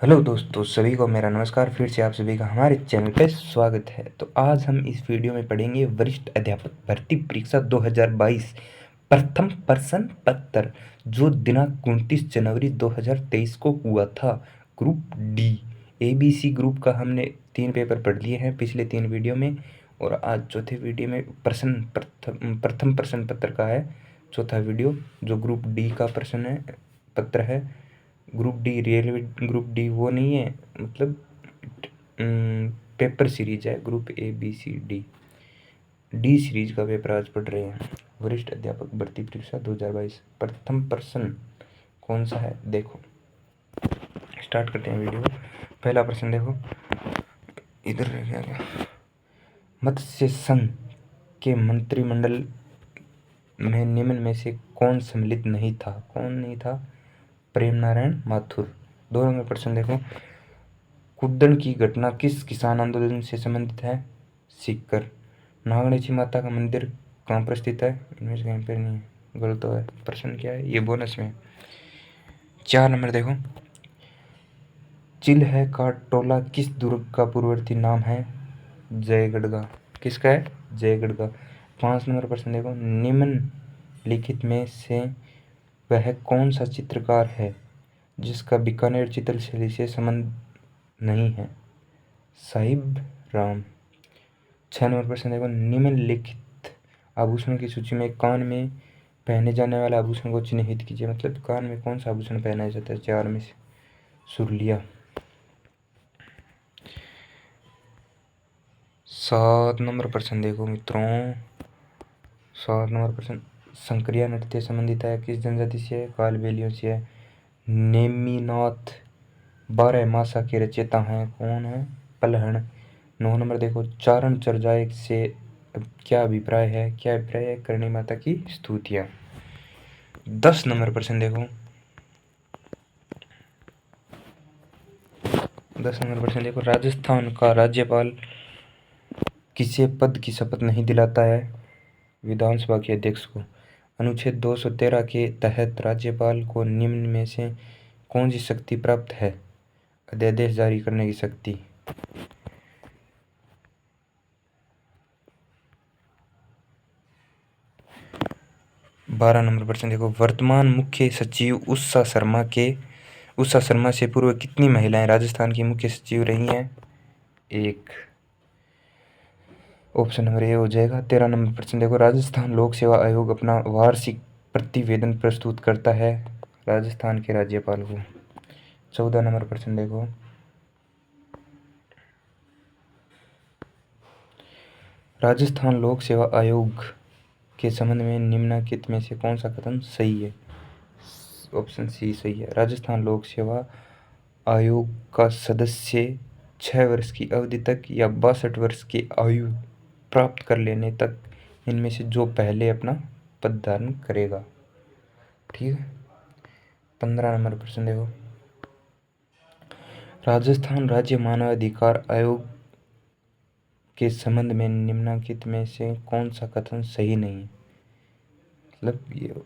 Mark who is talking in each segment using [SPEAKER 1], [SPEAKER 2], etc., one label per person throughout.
[SPEAKER 1] Hello दोस्तों, सभी को मेरा नमस्कार। फिर से आप सभी का हमारे चैनल पे स्वागत है। तो आज हम इस वीडियो में पढ़ेंगे वरिष्ठ अध्यापक भर्ती परीक्षा 2022 प्रथम प्रश्न पत्र, जो दिनांक 29 जनवरी 2023 को हुआ था। ग्रुप डी ABC ग्रुप का हमने 3 पेपर पढ़ लिए हैं पिछले 3 वीडियो में, और आज चौथे वीडियो में प्रथम प्रश्न पत्र का है चौथा वीडियो, जो ग्रुप डी का प्रश्न पत्र है। Group D railway group D वो नहीं है, मतलब पेपर सीरीज है। ग्रुप डी सीरीज का पेपर आज पढ़ रहे हैं। वरिष्ठ अध्यापक भर्ती परीक्षा 2022 प्रथम प्रश्न कौन सा है, देखो स्टार्ट करते हैं वीडियो। पहला प्रश्न देखो, इधर रह गया। मत्स्य संघ के मंत्रिमंडल में निम्न में से कौन सम्मिलित नहीं था? कौन नहीं था? प्रेम नारायण माथुर। 2 नंबर प्रश्न देखो, कुद्दन की घटना किस किसान आंदोलन से संबंधित है? सीकर। नागणेची माता का मंदिर कहाँ पर स्थित है? इनमें से कहीं पर नहीं है, गलत है। प्रश्न क्या है ये, बोनस में। 4 नंबर देखो, चिल्ह का टोला किस दुर्ग का पूर्ववर्ती नाम है? जयगढ़ का। किसका है? जयगढ़ का। 5 नंबर प्रश्न देखो, निम्नलिखित में से वह कौन सा चित्रकार है जिसका बीकानेर चित्रशैली से संबंध नहीं है? साहिब राम। 6 नंबर प्रश्न देखो, निम्नलिखित आभूषणों की सूची में कान में पहने जाने वाले आभूषण को चिन्हित कीजिए। मतलब कान में कौन सा आभूषण पहना जाता है? 4 में से सुरलिया। 7 नंबर प्रश्न देखो मित्रों, 7 नंबर प्रश्न, संक्रिया नृत्य संबंधित है किस जनजाति से? कालबेलियों से है। नेमिनाथ 12 मासा के रचयिता हैं, कौन है? पलहण। 9 नंबर देखो, चारण चर्जाए से क्या अभिप्राय है? क्या अभिप्राय है? करणी माता की स्तुतियाँ। 10 नंबर प्रश्न देखो, 10 नंबर प्रश्न देखो, राजस्थान का राज्यपाल किसे पद की शपथ नहीं दिलाता है? विधानसभा के अध्यक्ष को। अनुच्छेद 213 के तहत राज्यपाल को निम्न में से कौन सी शक्ति प्राप्त है? अध्यादेश जारी करने की शक्ति। 12 नंबर प्रश्न देखो, वर्तमान मुख्य सचिव उषा शर्मा से पूर्व कितनी महिलाएं राजस्थान की मुख्य सचिव रही हैं? 1। ऑप्शन नंबर ए हो जाएगा। 13 नंबर प्रश्न देखो, राजस्थान लोक सेवा आयोग अपना वार्षिक प्रतिवेदन प्रस्तुत करता है राजस्थान के राज्यपाल को। 14 नंबर प्रश्न देखो, राजस्थान लोक सेवा आयोग के संबंध में निम्नलिखित में से कौन सा कथन सही है? ऑप्शन सी सही है। राजस्थान लोक सेवा आयोग का सदस्य 6 वर्ष की अवधि तक या 62 वर्ष की आयु प्राप्त कर लेने तक इनमें से जो पहले अपना पद धारण करेगा। ठीक है। 15 नंबर प्रश्न देखो, राजस्थान राज्य मानवाधिकार आयोग के संबंध में निम्नलिखित में से कौन सा कथन सही नहीं है? मतलब ये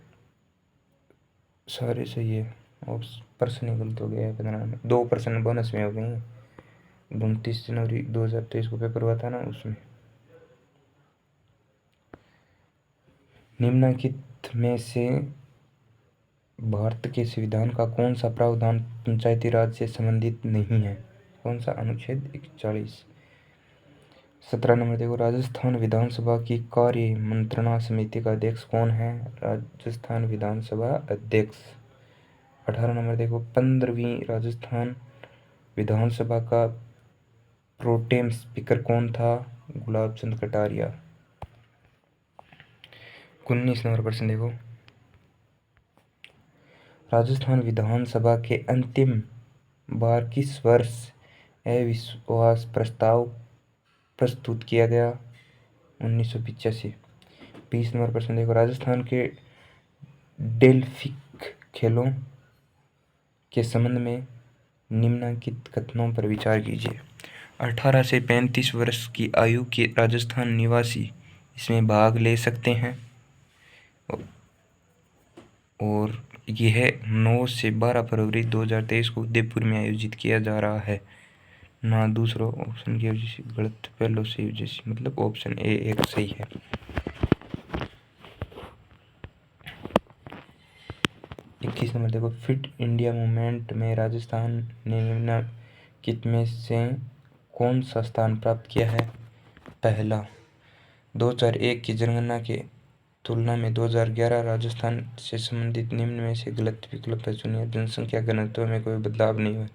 [SPEAKER 1] सारे सही है और प्रश्न ही गलत हो गया है। 15 में 2 प्रश्न बोनस में हो गए हैं। 29 जनवरी 2023 को पेपर हुआ था ना, उसमें। निम्नलिखित में से भारत के संविधान का कौन सा प्रावधान पंचायती राज से संबंधित नहीं है? कौन सा? अनुच्छेद 41। 17 नंबर देखो, राजस्थान विधानसभा की कार्य मंत्रणा समिति का अध्यक्ष कौन है? राजस्थान विधानसभा अध्यक्ष। 18 नंबर देखो, 15वीं राजस्थान विधानसभा का प्रोटेम स्पीकर कौन था? गुलाब चंद कटारिया। 19 नंबर प्रश्न देखो, राजस्थान विधानसभा के अंतिम बार किस वर्ष अविश्वास प्रस्ताव प्रस्तुत किया गया? 1985। 20 नंबर प्रश्न देखो, राजस्थान के डेल्फिक खेलों के संबंध में निम्नलिखित कथनों पर विचार कीजिए। 18 से 35 वर्ष की आयु के राजस्थान निवासी इसमें भाग ले सकते हैं, और यह 9 से 12 फरवरी 2023 को उदयपुर में आयोजित किया जा रहा है ना। दूसरा ऑप्शन की यूजीसी गलत, पहले से यूजीसी, मतलब ऑप्शन ए एक सही है। 21 नंबर देखो, फिट इंडिया मूवमेंट में राजस्थान ने निम्नलिखित में से कौन सा स्थान प्राप्त किया है? पहला, 2001 की जनगणना के तुलना में 2011 राजस्थान से संबंधित निम्न में से गलत विकल्प चुनिए। जनसंख्या घनत्व में कोई बदलाव नहीं हुआ।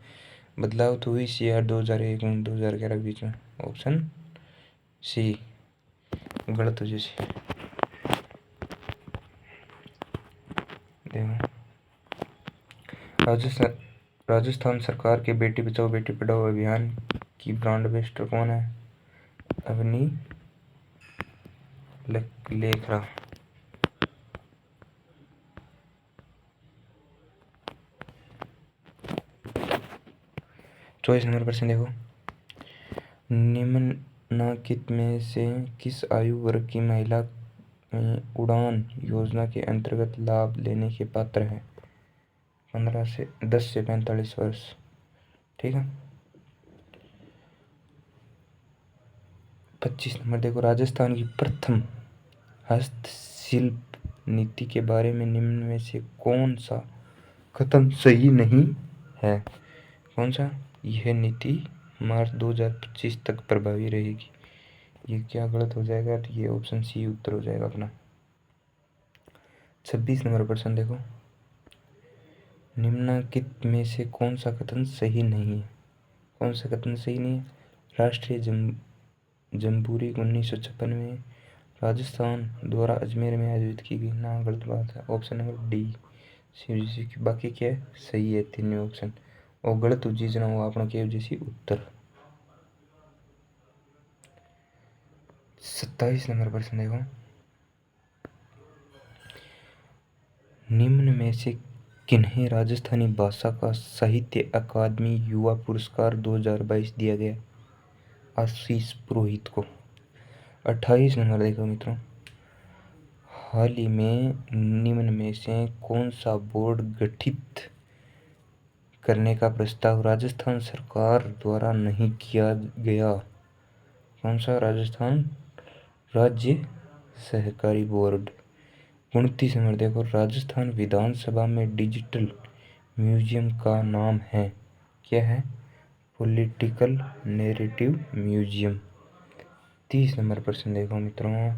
[SPEAKER 1] बदलाव तो हुई सीआर 2001 में 2011 के बीच में। ऑप्शन सी गलत हो जैसे। राजस्थान सरकार के बेटी बचाओ बेटी पढ़ाओ अभियान की ब्रांड एम्बेसडर कौन है? अवनी लेखरा। 24 नंबर प्रश्न देखो, निम्नलिखित में से किस आयु वर्ग की महिला उड़ान योजना के अंतर्गत लाभ लेने के पात्र है? 10 से 45 वर्ष। ठीक है। 25 नंबर देखो, राजस्थान की प्रथम हस्तशिल्प नीति के बारे में निम्न में से कौन सा कथन सही नहीं है? कौन सा? यह नीति मार्च 2025 तक प्रभावी रहेगी। ये क्या गलत हो जाएगा? तो ये ऑप्शन सी उत्तर हो जाएगा अपना। 26 नंबर प्रश्न देखो, निम्नलिखित में से कौन सा कथन सही नहीं है? कौन सा कथन सही नहीं है? राष्ट्रीय जम्बूरी 1956 में राजस्थान द्वारा अजमेर में आयोजित की गई ना। गलत बात है। ऑप्शन नंबर डी यूजीसी की। बाकी क्या है? सही है तीनों ऑप्शन। और गलत हो जिस ना वो अपना क्या यूजीसी उत्तर। 27 नंबर प्रश्न देखो, निम्न में से किन्हें राजस्थानी भाषा का साहित्य अकादमी युवा पुरस्कार 2022 दिया गया? आशीष पुरोहित को। 28 नंबर देखो मित्रों, हाल ही में निम्न में से कौन सा बोर्ड गठित करने का प्रस्ताव राजस्थान सरकार द्वारा नहीं किया गया? कौन सा? राजस्थान राज्य सहकारी बोर्ड। 29 नंबर देखो, राजस्थान विधानसभा में डिजिटल म्यूजियम का नाम है, क्या है? Political narrative museum. 30 नंबर प्रश्न देखो मित्रों,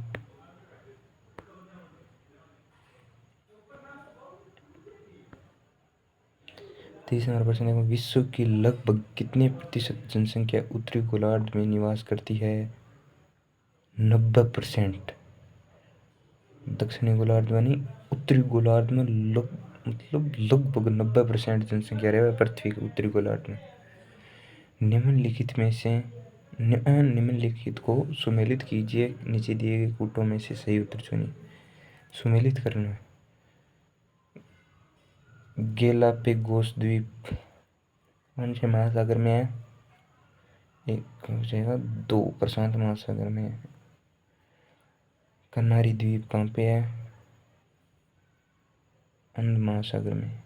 [SPEAKER 1] विश्व की लगभग कितने प्रतिशत जनसंख्या उत्तरी गोलार्ध में निवास करती है? 90%। दक्षिणी गोलार्ध में नहीं, उत्तरी गोलार्ध में मतलब लगभग 90% जनसंख्या रहे पृथ्वी के उत्तरी गोलार्ध में। निम्नलिखित में से निम्नलिखित को सुमेलित कीजिए, नीचे दिए गए कूटों में से सही उत्तर चुनिए। सुमेलित करना। गैलापेगोस द्वीप कौन से महासागर में है? एक हो जाएगा। 2 प्रशांत महासागर में है। कनारी द्वीप कहाँ पे है? हिंद महासागर में।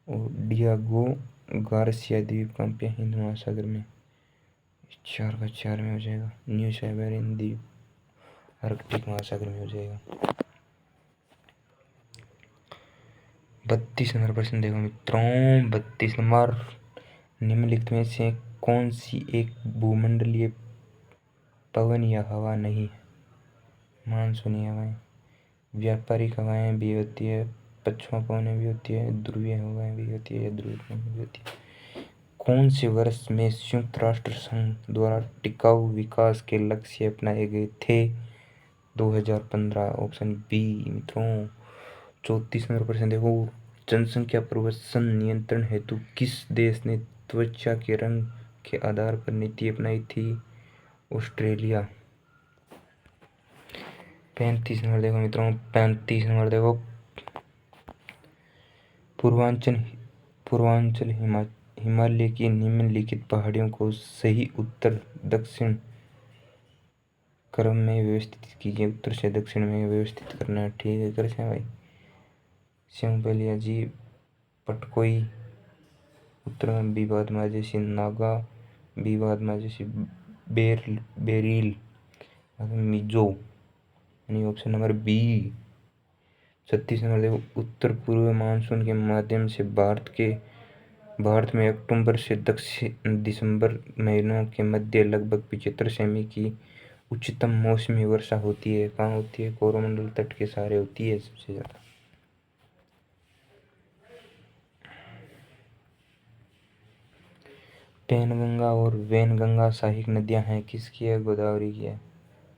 [SPEAKER 1] और डियागो गार्सिया द्वीप कहाँ पे? हिंद महासागर में। 4 का 4 में हो जाएगा। न्यू साइबेरियन द्वीप आर्कटिक महासागर में हो जाएगा। 32 नंबर प्रश्न देखो मित्रों, 32 नंबर, निम्नलिखित में से कौन सी एक भूमंडलीय पवन या हवा नहीं है? मानसूनी हवाएं, व्यापारिक हवाएं भी होती है, पश्चिमा पवनें भी होती है, ध्रुवीय हवाएं भी होती है या ध्रुवीय पवनें भी होती है। कौन से वर्ष में संयुक्त राष्ट्र संघ द्वारा टिकाऊ विकास के लक्ष्य अपनाए गए थे? 2015। ऑप्शन बी मित्रों। 34 नंबर प्रश्न देखो, जनसंख्या प्रवसन नियंत्रण हेतु किस देश ने त्वचा के रंग के आधार पर नीति अपनाई थी? ऑस्ट्रेलिया। 35 नंबर देखो मित्रों, 35 नंबर देखो, पूर्वांचल हिमालय की निम्नलिखित पहाड़ियों को सही उत्तर दक्षिण क्रम में व्यवस्थित कीजिए। उत्तर से दक्षिण में व्यवस्थित करना है। ठीक है, कैसे भाई? स्योंपेलिया जी पटकोई, उत्तर में विवाद माजेसी नागा, विवाद माजेसी बेरील, मिजो, यानी ऑप्शन नंबर बी। 36 नंबर देखो, उत्तर पूर्व मानसून के माध्यम से भारत में अक्टूबर से दिसंबर महीनों के मध्य लगभग 75 सेमी की उच्चतम मौसमी वर्षा होती है। कहाँ होती है? कोरोमंडल तट के सहारे होती है सबसे ज्यादा। पेनगंगा और वैनगंगा सहायक नदियां हैं, किसकी है? गोदावरी की है,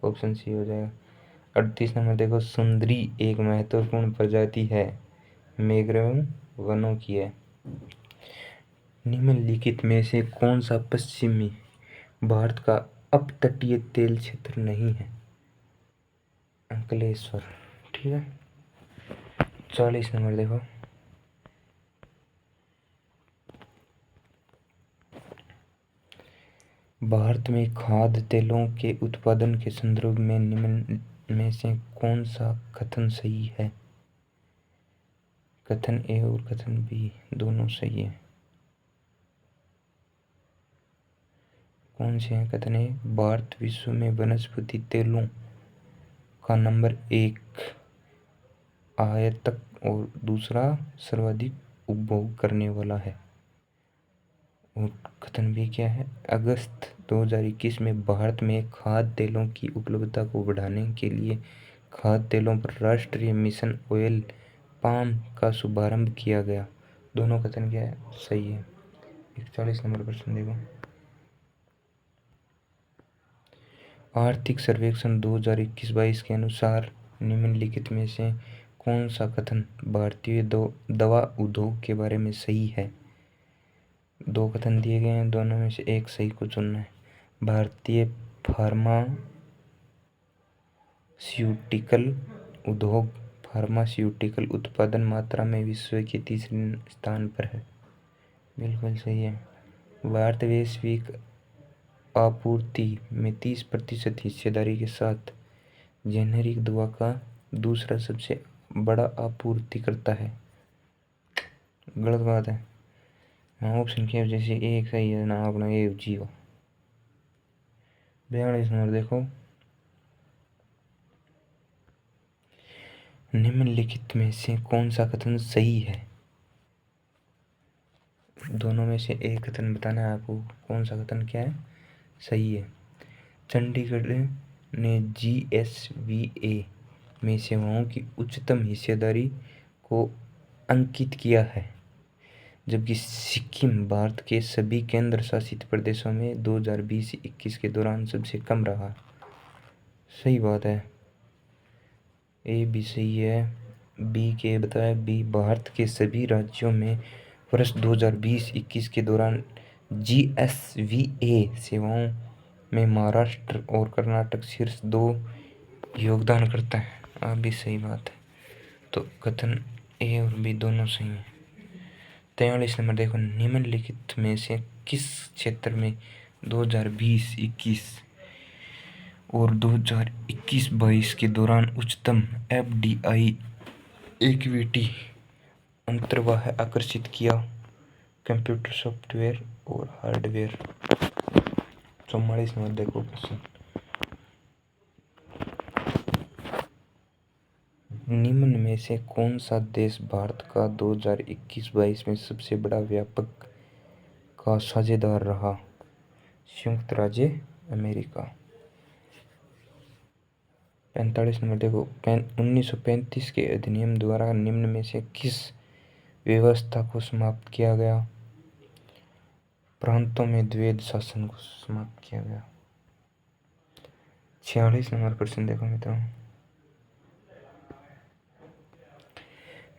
[SPEAKER 1] ऑप्शन सी हो जाएगा। 38 नंबर देखो, सुंदरी एक महत्वपूर्ण प्रजाति है, मैंग्रोव वनों की है। निम्नलिखित में से कौन सा पश्चिमी भारत का अपतटीय तेल क्षेत्र नहीं है? अंकलेश्वर, ठीक है। 40 नंबर देखो, भारत में खाद्य तेलों के उत्पादन के संदर्भ में निम्न में से कौन सा कथन सही है? कथन ए और कथन बी दोनों सही है। कौन से हैं? कथन ए, भारत विश्व में वनस्पति तेलों का नंबर 1 आयातक और दूसरा सर्वाधिक उपभोग करने वाला है। और कथन बी क्या है? अगस्त 2021 में भारत में खाद्य तेलों की उपलब्धता को बढ़ाने के लिए खाद्य तेलों पर राष्ट्रीय मिशन ऑयल पाम का शुभारंभ किया गया। दोनों कथन क्या है? सही है। 41 नंबर प्रश्न देखो, आर्थिक सर्वेक्षण 2021-22 के अनुसार निम्नलिखित में से कौन सा कथन भारतीय दवा उद्योग के बारे में सही है? दो कथन दिए गए हैं, दोनों में से एक सही को चुनना है। भारतीय फार्मास्यूटिकल उत्पादन मात्रा में विश्व के तीसरे स्थान पर है, बिल्कुल सही है। भारत वैश्विक आपूर्ति में 30% हिस्सेदारी के साथ जेनेरिक दवा का दूसरा सबसे बड़ा आपूर्तिकर्ता है। गलत बात है। हाँ, ऑप्शन की वजह से एक सही है ना, अपना ए जीरो। 42 नंबर देखो, निम्नलिखित में से कौन सा कथन सही है? दोनों में से एक कथन बताना है आपको, कौन सा कथन क्या है? सही है। चंडीगढ़ ने GSVA में सेवाओं की उच्चतम हिस्सेदारी को अंकित किया है, जबकि सिक्किम भारत के सभी केंद्र शासित प्रदेशों में 2020-21 के दौरान सबसे कम रहा। सही बात है, ए भी सही है। बी के बताया, बी भारत के सभी राज्यों में वर्ष 2020-21 के दौरान GSVA सेवाओं में महाराष्ट्र और कर्नाटक शीर्ष 2 योगदान करता है। आप भी सही बात है, तो कथन ए और बी दोनों सही हैं। 43 नंबर देखो, निम्नलिखित में से किस क्षेत्र में 2020-21 और 2021-22 के दौरान उच्चतम FDI इक्विटी अंतर्वाह आकर्षित किया? कंप्यूटर सॉफ्टवेयर और हार्डवेयर। 44 नंबर देखो क्वेश्चन, निम्न में से कौन सा देश भारत का 2021-22 में सबसे बड़ा व्यापक का साझेदार रहा? संयुक्त राज्य अमेरिका। 45 नंबर देखो, 1935 के अधिनियम द्वारा निम्न में से किस व्यवस्था को समाप्त किया गया? प्रांतों में द्वैध शासन को समाप्त किया गया। 46 नंबर प्रश्न देखो मित्रों,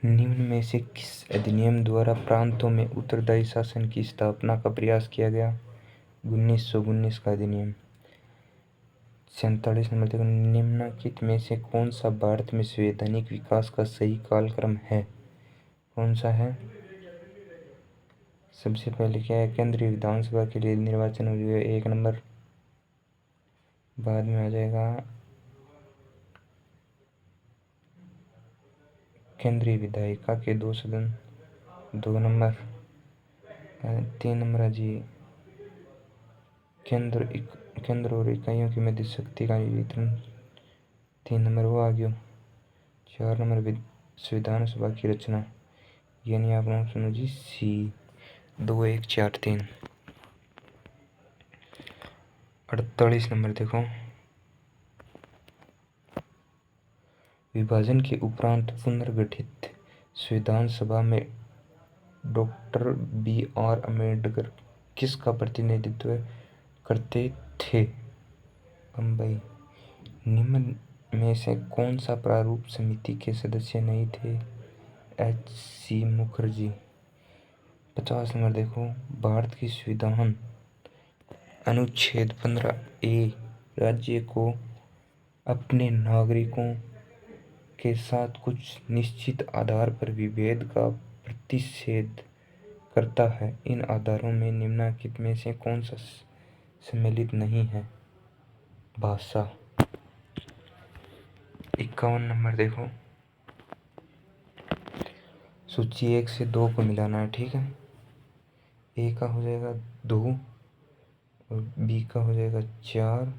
[SPEAKER 1] निम्न में से किस अधिनियम द्वारा प्रांतों में उत्तरदायी शासन की स्थापना का प्रयास किया गया? 1919 का अधिनियम। 47 नंबर देखो, निम्नलिखित में से कौन सा भारत में संवैधानिक विकास का सही कालक्रम है? कौन सा है? सबसे पहले क्या है? केंद्रीय विधानसभा के लिए निर्वाचन हो गया 1 नंबर, बाद में आ जाएगा केंद्रीय विधायिका के 2 सदन। 2 नंबर 3 नंबर है जी केंद्र और इकाइयों की मध्य शक्ति का वितरण। 3 नंबर वो आ गया। 4 नंबर संविधान सभा की रचना, यानी आपका ऑप्शन है जी सी 2 1 4 3। 48 नंबर देखो, विभाजन के उपरांत पुनर्गठित संविधान सभा में डॉक्टर BR अम्बेडकर किसका प्रतिनिधित्व करते थे? बम्बई। निम्न में से कौन सा प्रारूप समिति के सदस्य नहीं थे? HC मुखर्जी। 50 नंबर देखो, भारत की संविधान अनुच्छेद 15A राज्य को अपने नागरिकों के साथ कुछ निश्चित आधार पर विभेद का प्रतिषेध करता है। इन आधारों में निम्नलिखित में से कौन सा सम्मिलित नहीं है? भाषा। 51 नंबर देखो, सूची 1 से 2 को मिलाना है, ठीक है। A का हो जाएगा 2 और B का हो जाएगा 4,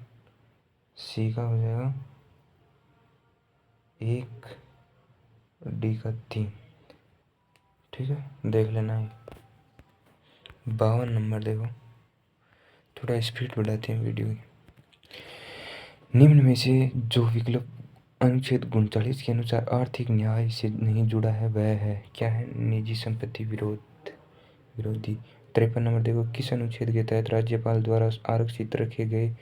[SPEAKER 1] C का हो जाएगा 1 और D का 3, ठीक है, देख लेना है। 52 नंबर देखो, थोड़ा स्पीड बढ़ाते हैं वीडियो की। निम्न में से जो विकल्प अनुच्छेद 39 के अनुसार आर्थिक न्याय से नहीं जुड़ा है वह है, क्या है? निजी संपत्ति विरोधी। 53 नंबर देखो, किस अनुच्छेद के तहत राज्यपाल द्वारा आरक्षित रखे गए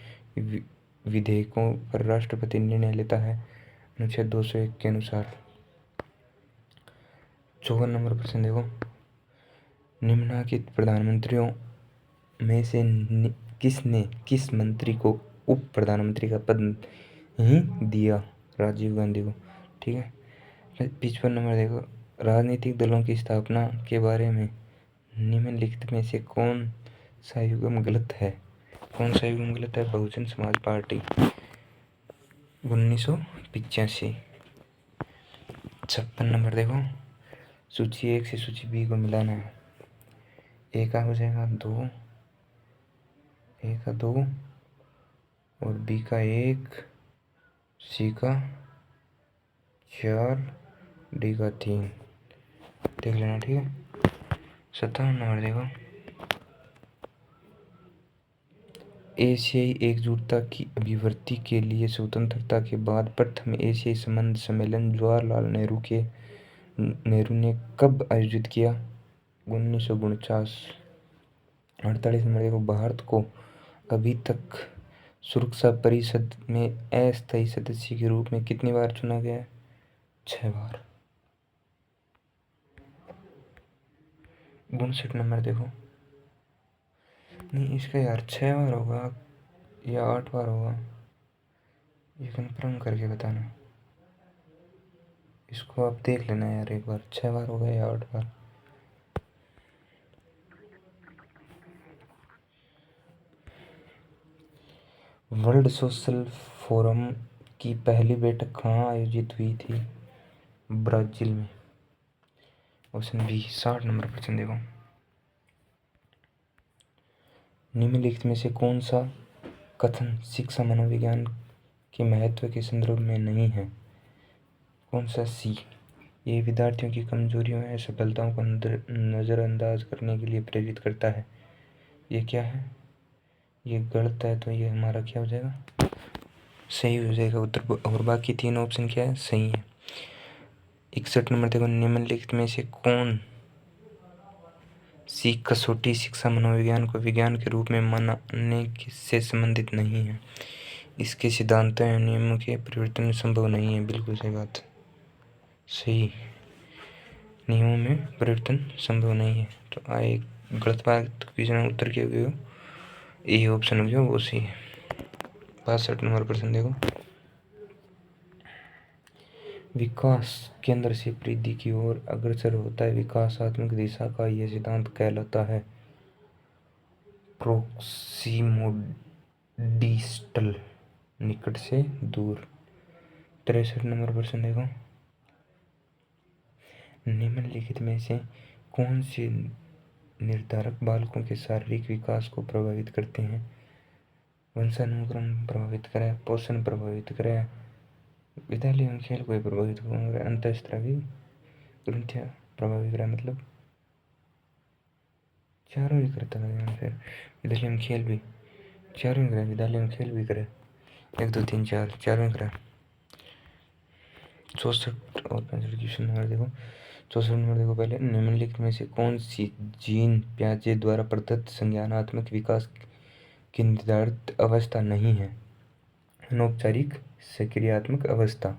[SPEAKER 1] विधेयकों पर राष्ट्रपति निर्णय लेता है? अनुच्छेद 201 के अनुसार। 54 नंबर प्रश्न देखो, निम्नलिखित प्रधानमंत्रियों में से किसने किस मंत्री को उप प्रधानमंत्री का पद नहीं दिया? राजीव गांधी को, ठीक है। 55 नंबर देखो, राजनीतिक दलों की स्थापना के बारे में निम्नलिखित में से कौन सा युग्म गलत है? कौन सा युग्म गलत है? बहुजन समाज पार्टी 1985। 56 नंबर देखो, सूची 1 से सूची B को मिलाना है। A का हो जाएगा 2, A का 2 और B का 1, C का 4, D का 3, देख लेना, ठीक है। 57 नंबर देखो, एशियाई एकजुटता की अभिव्यक्ति के लिए स्वतंत्रता के बाद प्रथम एशियाई संबंध सम्मेलन जवाहरलाल नेहरू ने कब आयोजित किया? 1949। 48 नंबर देखो, भारत को अभी तक सुरक्षा परिषद में अस्थायी सदस्य के रूप में कितनी बार चुना गया है? 6 बार। 59 नंबर देखो, नहीं इसका यार 6 बार होगा या 8 बार होगा, ये कंफर्म करके बताना। इसको आप देख लेना यार एक बार, 6 बार होगा या 8 बार। वर्ल्ड सोशल फोरम की पहली बैठक कहाँ आयोजित हुई थी? ब्राजील में। Option B. 60 नंबर प्रश्न देखो, निम्नलिखित में से कौन सा कथन शिक्षा मनोविज्ञान के महत्व के संदर्भ में नहीं है? कौन सा? सी। ये विद्यार्थियों की कमजोरियों या असफलताओं को नज़रअंदाज करने के लिए प्रेरित करता है। ये क्या है? ये गलत है, तो ये हमारा क्या हो जाएगा? सही हो जाएगा उत्तर। और बाकी 3 ऑप्शन क्या है? सही है। 61 नंबर देखो, निम्नलिखित में से कौन सी कसौटी शिक्षा मनोविज्ञान को विज्ञान के रूप में मानने से संबंधित नहीं है? इसके सिद्धांतों एवं नियमों के परिवर्तन संभव नहीं है। बिल्कुल सही बात, सही, नियमों में परिवर्तन संभव नहीं है। तो आए गलत बात क्वेश्चन उत्तर क्या हो? ए ऑप्शन हो गया वो सही है। 62 नंबर प्रश्न देखो, विकास केंद्र से वृद्धि की ओर अग्रसर होता है विकासात्मक दिशा का यह सिद्धांत कहलाता है प्रोक्सिमोडिस्टल, निकट से दूर। 63 नंबर प्रश्न देखो, निम्नलिखित में से कौन से निर्धारक बालकों के शारीरिक विकास को प्रभावित करते हैं? वंशानुक्रम प्रभावित करे, पोषण प्रभावित करे, विद्यालय एवं खेल को प्रभावित करे, अंतःस्रावी ग्रंथियां प्रभावित करे, मतलब चारों ही करता है। फिर विद्यालय में खेल भी चारों ही करे, विद्यालय में खेल भी करे, 1 2 3 4 चारों ही करे। 64 और 65 क्वेश्चन नंबर देखो। 64 नंबर देखो पहले, निम्नलिखित में से कौन सी जीन प्याजे द्वारा प्रदत्त संज्ञानात्मक विकास की निर्धारित अवस्था नहीं है? अनौपचारिक सक्रियात्मक अवस्था।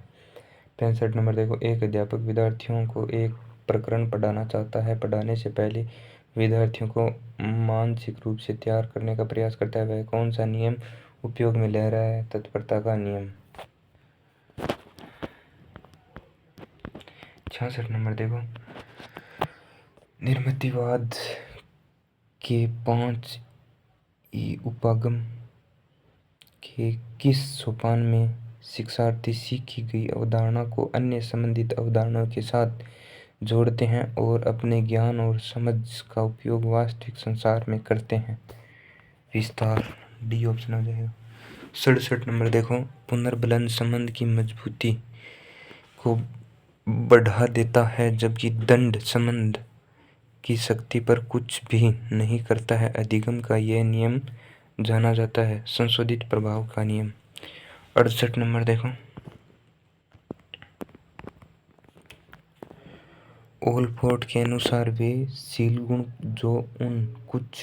[SPEAKER 1] 65 नंबर देखो, एक अध्यापक विद्यार्थियों को एक प्रकरण पढ़ाना चाहता है। पढ़ाने से पहले विद्यार्थियों को मानसिक रूप से तैयार करने का प्रयास करता है। वह कौन सा नियम उपयोग में ले रहा है? तत्परता का नियम। 66 नंबर देखो, निर्मितिवाद के 5 उपागम के किस सोपान में शिक्षार्थी सीखी गई अवधारणा को अन्य संबंधित अवधारणाओं के साथ जोड़ते हैं और अपने ज्ञान और समझ का उपयोग वास्तविक संसार में करते हैं? विस्तार। डी ऑप्शन हो जाएगा। 67 नंबर देखो, पुनर्बलन संबंध की मजबूती को बढ़ा देता है जबकि दंड संबंध की शक्ति पर कुछ भी नहीं करता है। अधिगम का यह नियम जाना जाता है संशोधित प्रभाव का नियम। 68 नंबर देखो, ओलफोर्ड के अनुसार वे शील गुण जो उन कुछ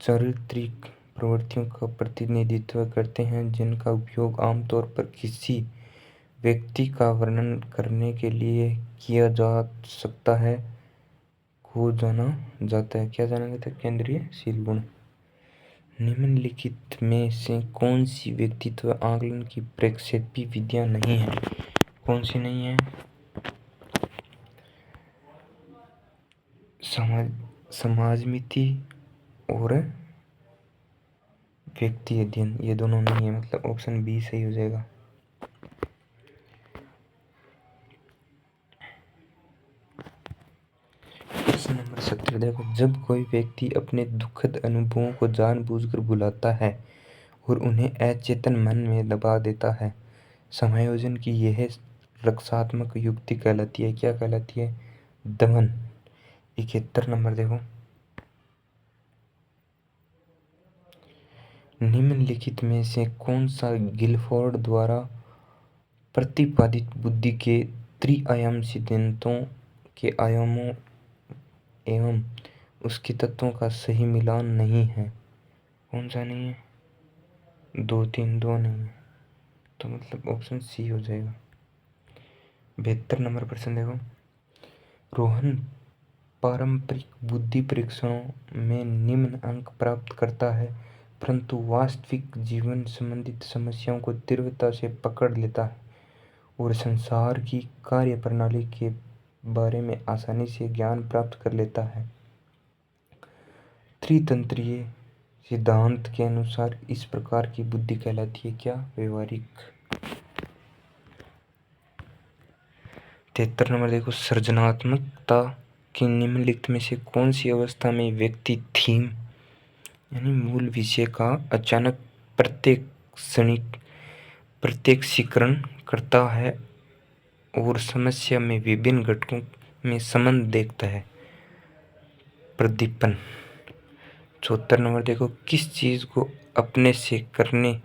[SPEAKER 1] चारित्रिक प्रवृत्तियों का प्रतिनिधित्व करते हैं जिनका उपयोग आमतौर पर किसी व्यक्ति का वर्णन करने के लिए किया जा सकता है, को जाना जाता है। क्या जाना जाता है? केंद्रीय शील गुण। निम्नलिखित में से कौन सी व्यक्तित्व आकलन की प्रक्षेपी विधियां नहीं है? कौन सी नहीं है? समाजमिति और व्यक्ति अध्ययन, ये दोनों नहीं है, मतलब ऑप्शन बी सही हो जाएगा। प्रश्न नंबर 17 देखो, जब कोई व्यक्ति अपने दुखद अनुभवों को जानबूझकर भुलाता है और उन्हें अचेतन मन में दबा देता है, समायोजन की यह रक्षात्मक युक्ति कहलाती है। क्या कहलाती है? दमन। 71 नंबर देखो, निम्नलिखित में से कौन सा गिलफोर्ड द्वारा प्रतिपादित बुद्धि के त्रि-आयाम सिद्धांतों के आयामों एवं उसके तत्वों का सही मिलान नहीं है? कौन सा नहीं है? 2 3 2 नहीं है, तो मतलब ऑप्शन सी हो जाएगा। 72 नंबर प्रश्न देखो, रोहन पारंपरिक बुद्धि परीक्षणों में निम्न अंक प्राप्त करता है परंतु वास्तविक जीवन संबंधित समस्याओं को तीव्रता से पकड़ लेता है और संसार की कार्यप्रणाली के बारे में आसानी से ज्ञान प्राप्त कर लेता है। त्रितंत्रीय सिद्धांत के अनुसार इस प्रकार की बुद्धि कहलाती है क्या? व्यवहारिक। 73 नंबर देखो, सृजनात्मकता की निम्नलिखित में से कौन सी अवस्था में व्यक्ति थीम यानी मूल विषय का अचानक प्रत्यक्षीकरण करता है और समस्या में विभिन्न घटकों में संबंध देखता है? प्रदीपन। 74 नंबर देखो, किस चीज को अपने से करने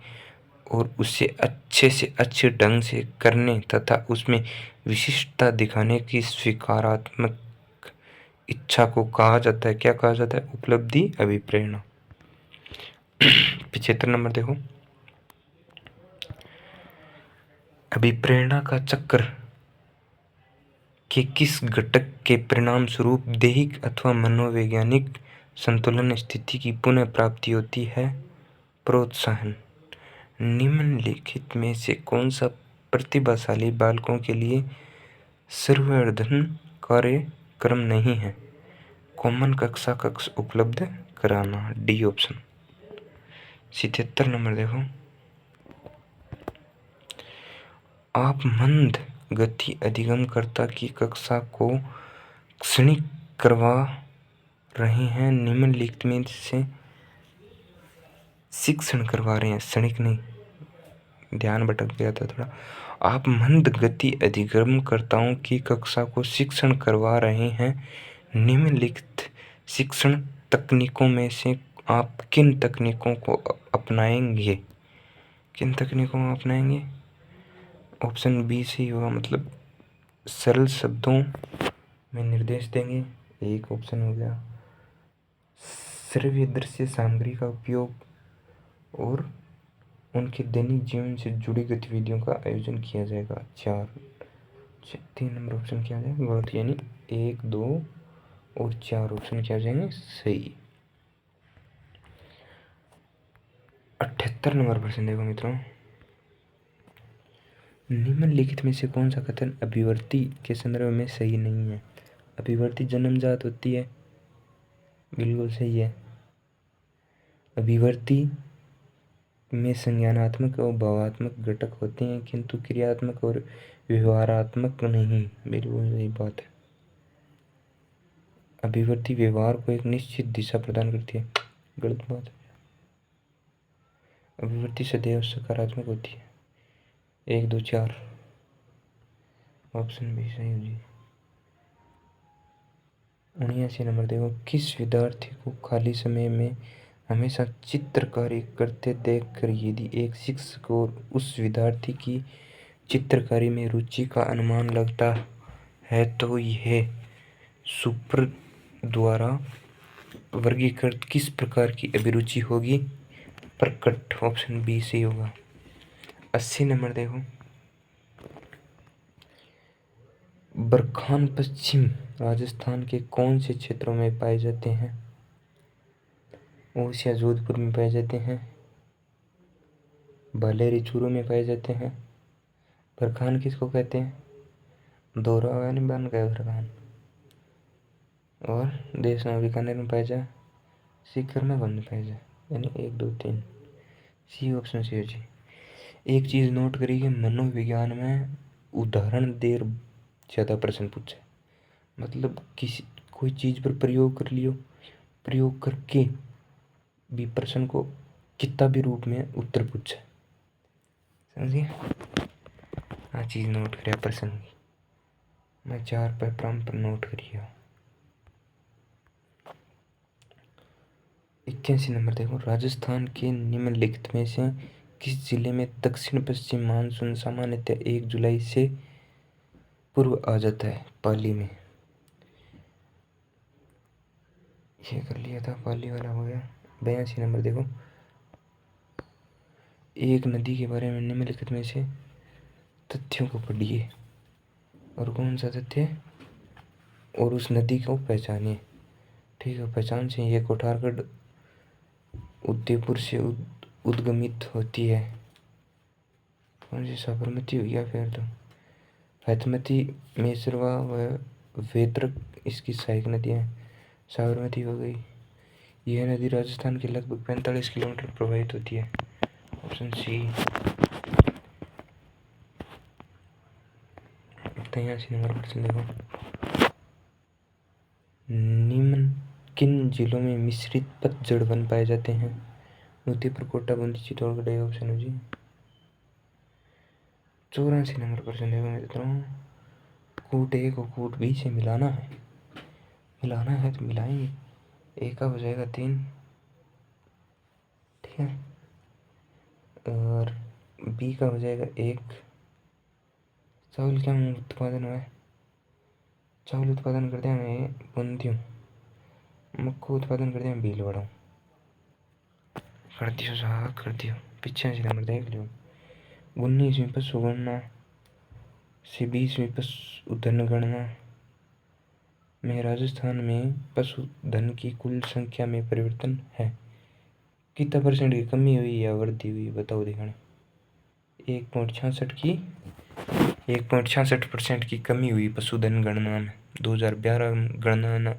[SPEAKER 1] और उसे अच्छे से अच्छे ढंग से करने तथा उसमें विशिष्टता दिखाने की स्वीकारात्मक इच्छा को कहा जाता है? क्या कहा जाता है? उपलब्धि, अभिप्रेरणा। 75 नंबर देखो, अभिप्रेरणा का चक्र के किस घटक के परिणाम स्वरूप दैहिक अथवा मनोवैज्ञानिक संतुलन स्थिति की पुनः प्राप्ति होती है? प्रोत्साहन। निम्नलिखित में से कौन सा प्रतिभाशाली बालकों के लिए संवर्धन कार्यक्रम नहीं है? कॉमन कक्षा कक्ष उपलब्ध कराना। D option. 77 नंबर देखो, आप मंद गति अधिगमकर्ता की कक्षा को शैक्षणिक करवा रहे हैं निम्नलिखित में से शिक्षण करवा रहे हैं, क्षणिक नहीं, ध्यान भटक गया था थोड़ा। आप मंद गति अधिगमकर्ताओं की कक्षा को शिक्षण करवा रहे हैं निम्नलिखित शिक्षण तकनीकों में से आप किन तकनीकों को अपनाएंगे? किन तकनीकों को अपनाएंगे? ऑप्शन बी सही होगा, मतलब सरल शब्दों में निर्देश देंगे, एक ऑप्शन हो गया। श्रव्य दृश्य सामग्री का उपयोग और उनके दैनिक जीवन से जुड़ी गतिविधियों का आयोजन किया जाएगा। 3 नंबर ऑप्शन क्या आ जाएगा गलत, यानी 1, 2 और 4 ऑप्शन क्या आ जाएंगे सही। 78 नंबर प्रश्न देखो मित्रों, निम्नलिखित में से कौन सा कथन अभिवर्ती के संदर्भ में सही नहीं है? अभिवर्ती जन्मजात होती है, बिल्कुल सही है। अभिवर्ती में संज्ञानात्मक और भावात्मक घटक होते हैं किंतु क्रियात्मक और व्यवहारात्मक नहीं, बिल्कुल सही बात है। अभिवर्ती व्यवहार को एक निश्चित दिशा प्रदान करती है, गलत बात है। अभिवर्ती सदैव सकारात्मक होती है, 1, 2, 4 ऑप्शन भी सही हो जी। 79 नंबर देखो, किस विद्यार्थी को खाली समय में हमेशा चित्रकारी करते देखकर यदि एक शिक्षक और उस विद्यार्थी की चित्रकारी में रुचि का अनुमान लगता है तो यह सुपर द्वारा वर्गीकृत किस प्रकार की अभिरुचि होगी? प्रकट, ऑप्शन बी सही होगा। 80 नंबर देखो, बरखान पश्चिम राजस्थान के कौन से क्षेत्रों में पाए जाते हैं? ओसिया जोधपुर में पाए जाते हैं, बालेरी चूरू में पाए जाते हैं। बरखान किसको कहते हैं? दोहरा यानी बन गए बरखान। और देशना बीकानेर में पाए जाए, सीकर में कौन पाए जाए, यानी 1, 2, 3 सी ऑप्शन सी हो जी। एक चीज़ नोट करिए, मनोविज्ञान में उदाहरण देर ज़्यादा प्रश्न पूछे, मतलब किसी कोई चीज़ पर प्रयोग कर लियो, प्रयोग करके भी प्रश्न को किताबी रूप में उत्तर पूछे, समझिए। हाँ चीज़ नोट करिए प्रश्न की, मैं 4 पेपर पर नोट करिए। 81 नंबर देखो, राजस्थान के निम्नलिखित में से किस जिले में दक्षिण पश्चिम मानसून सामान्यतः 1 जुलाई से पूर्व आ जाता है? पाली में, ये कर लिया था, पाली वाला हो गया। 82 नंबर देखो, एक नदी के बारे में निम्नलिखित में से तथ्यों को पढ़िए और कौन सा तथ्य और उस नदी को पहचानिए। ठीक है, पहचान से ये कोठारगढ़ उदयपुर से उद्गमित होती है, कौन सी साबरमती हो गया, फिर तो हैतमती, मेसरवा व वेत्रक इसकी सहायक नदियाँ, साबरमती हो गई। यह नदी राजस्थान के लगभग 45 किलोमीटर प्रवाहित होती है, ऑप्शन सी। 83 नंबर प्रश्न देखो, निम्न किन जिलों में मिश्रित पतझड़ वन पाए जाते हैं? उदयपुर, कोटा, बूंदी, चित्तौड़गढ़, ऑप्शन हो जी। 84 नंबर प्रश्न देखो मित्रों, कूट ए को कूट बी से मिलाना है तो मिलाएंगे, ए का हो जाएगा 3, ठीक है, और बी का हो जाएगा 1। चावल क्या उत्पादन हुआ है? चावल उत्पादन करते हैं बूंदियों, मक्खू उत्पादन करते हैं भीलवाड़ा। कर दियो साहब, कर दियो। 85 नंबर देख लो, 19वीं पशुगणना से 20वीं पशुधन गणना में राजस्थान में पशुधन की कुल संख्या में परिवर्तन है, कितना % की कमी हुई या वृद्धि हुई, बताओ दिखाने। 1.66% की कमी हुई पशुधन गणना में। 2012 गणना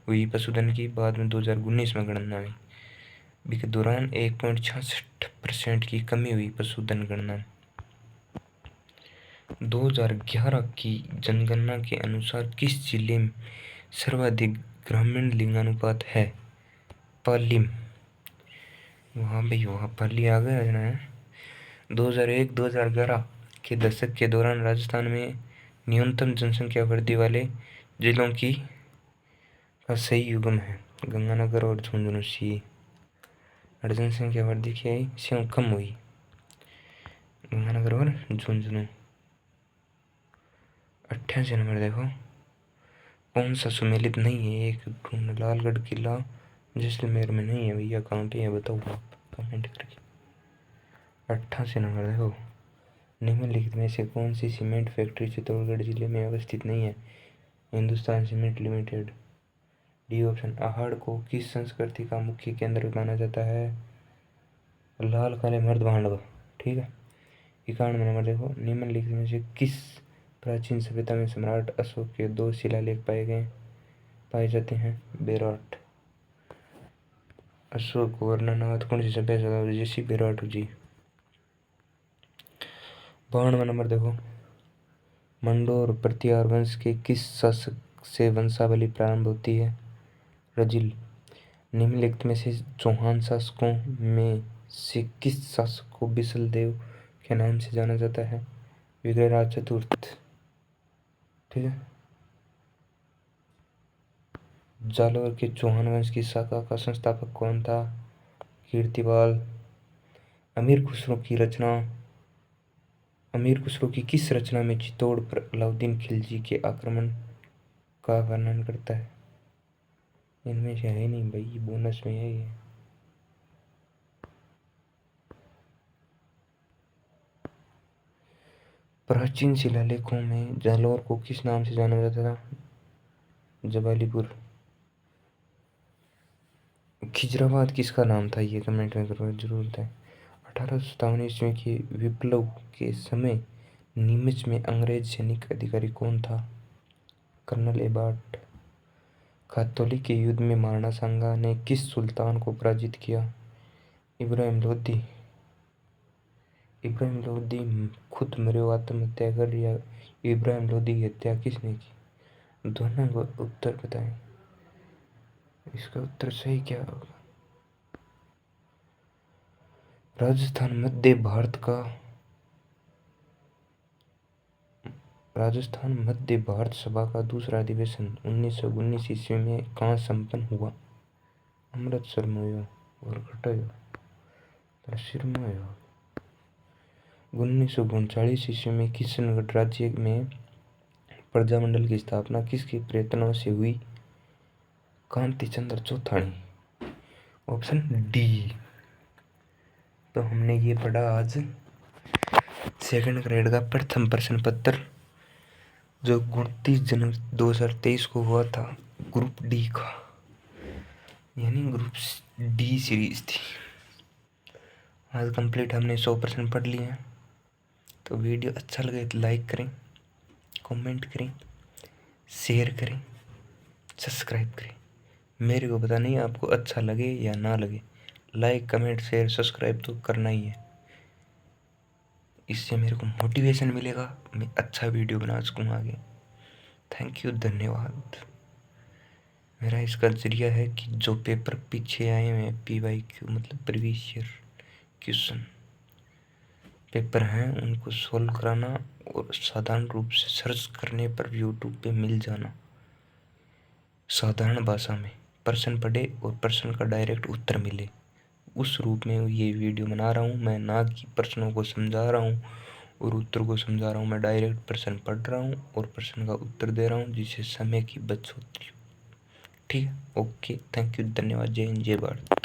[SPEAKER 1] हुई पशुधन की, बाद में 2019 में गणना हुई, के दौरान 1.66% की कमी हुई पशुधन गणना में। 2011 की जनगणना के अनुसार किस जिले सर्वाधिक ग्रामीण लिंगानुपात है पालिम। वहाँ भाई वहाँ पाली आ गया है। 2001-2011 के दशक के दौरान राजस्थान में न्यूनतम जनसंख्या वृद्धि वाले जिलों की का सही युग्म है गंगानगर और झुंझुनू सी। और जनसंख्या वृद्धि क्या आई से कम हुई गंगानगर और झुंझुनू। 88 नंबर देखो कौन सा सुमेलित नहीं है। एक ढूंढ लालगढ़ किला जैसलमेर में नहीं है भैया, कहाँ पे है बताओ आप कमेंट करके। 88 नंबर देखो निम्नलिखित में से कौन सी सीमेंट फैक्ट्री चित्तौड़गढ़ जिले में अवस्थित नहीं है। Hindustan cement limited. D option. अहाड़ को किस संस्कृति का मुख्य केंद्र माना जाता है। लाल काले मर्द भांडव। ठीक है। 91 नंबर देखो निम्नलिखित में से किस प्राचीन सभ्यता में सम्राट अशोक के 2 शिलालेख पाए जाते हैं। बेरौट। अशोक वर्णनाथ कौन सी सभ्यता जैसी बेरौट जी। 52 नंबर देखो मंडोर प्रतिहार वंश के किस शासक से वंशावली प्रारंभ होती है। रजिल। निम्नलिखित में से चौहान शासकों में से किस शासक को बिसल देव के नाम से जाना जाता है। विग्रहराज चतुर्थ। ठीक है। जालौर के चौहान वंश की शाखा का संस्थापक कौन था। कीर्तिपाल। अमीर खुसरो की किस रचना में चित्तौड़ पर अलाउद्दीन खिलजी के आक्रमण का वर्णन करता है। इनमें से है नहीं भाई, बोनस में है ये। प्राचीन शिलालेखों में जालौर को किस नाम से जाना जाता था। जबालीपुर। खिजराबाद किसका नाम था ये कमेंट में जरूर बताएं। 1857 ईस्वी के विप्लव के समय नीमच में अंग्रेज सैनिक अधिकारी कौन था। कर्नल एबाट। खातौली के युद्ध में महाराणा सांगा ने किस सुल्तान को पराजित किया। इब्राहिम लोदी। इब्राहिम लोदी खुद मरे आत्महत्या कर या इब्राहिम लोदी की हत्या किसने की। दोनों को उत्तर बताएं। इसका उत्तर सही क्या होगा। राजस्थान मध्य भारत सभा का दूसरा अधिवेशन 1919 ईस्वी में कहाँ संपन्न हुआ। अमृतसर में हुआ और सिर में हुआ। 1939 ईस्वी में किशनगढ़ राज्य में प्रजामंडल की स्थापना किसके प्रयत्नों से हुई। कांति चंद्र चौथाणी। Option D. तो हमने ये पढ़ा आज सेकंड ग्रेड का प्रथम प्रश्न पत्र जो 29 जनवरी 2023 को हुआ था ग्रुप डी का, यानी ग्रुप डी सीरीज थी। आज कंप्लीट हमने 100 प्रश्न पढ़ लिए हैं। तो वीडियो अच्छा लगे तो लाइक करें, कमेंट करें, शेयर करें, सब्सक्राइब करें। मेरे को पता नहीं आपको अच्छा लगे या ना लगे, लाइक कमेंट शेयर सब्सक्राइब तो करना ही है। इससे मेरे को मोटिवेशन मिलेगा, मैं अच्छा वीडियो बना सकूँ आगे। थैंक यू, धन्यवाद। मेरा इसका जरिया है कि जो पेपर पीछे आए हैं PYQ मतलब प्रीवियस ईयर क्वेश्चन पेपर हैं उनको सोल्व कराना और साधारण रूप से सर्च करने पर यूट्यूब पे मिल जाना। साधारण भाषा में प्रश्न पढ़े और प्रश्न का डायरेक्ट उत्तर मिले, उस रूप में ये वीडियो बना रहा हूँ मैं। ना कि प्रश्नों को समझा रहा हूँ और उत्तर को समझा रहा हूँ। मैं डायरेक्ट प्रश्न पढ़ रहा हूँ और प्रश्न का उत्तर दे रहा हूँ, जिससे समय की बचत होती है। ठीक है, ओके, थैंक यू, धन्यवाद। जय हिंद, जय भारत।